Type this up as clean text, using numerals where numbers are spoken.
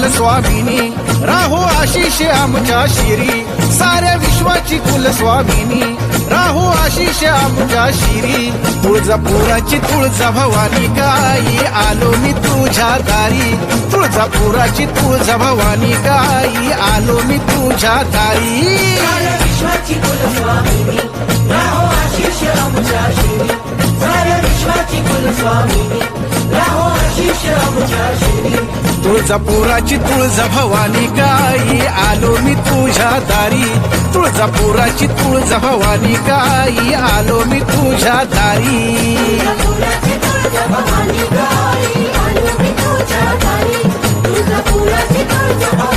कुलस्वामिनी, राहो आशिष आमच्या शिरी, साऱ्या विश्वाची कुलस्वामिनी, राहो आशिष आमच्या शिरी. तुळजापुराची तुळजा भवानी गाई, आलो मी तुझ्या दारी. तुळजापुराची तुळजा भवानी गाई, आलो मी तुझ्या दारी. विश्वाची कुलस्वामिनी, राहो आशिष आमच्या शिरी, साऱ्या विश्वाची कुलस्वामिनी, राहो आशिष आमच्या शिरी. तुळजापुराची तुळजा भवानी गाई, आलो मी तुझ्या दारी. तुळजापुराची तुळजा भवानी गाई, आलो मी तुझ्या दारी. तुळजापुराची तुळजा भवानी गाई, आलो मी तुझ्या दारी. तुळजापुराची तुळजा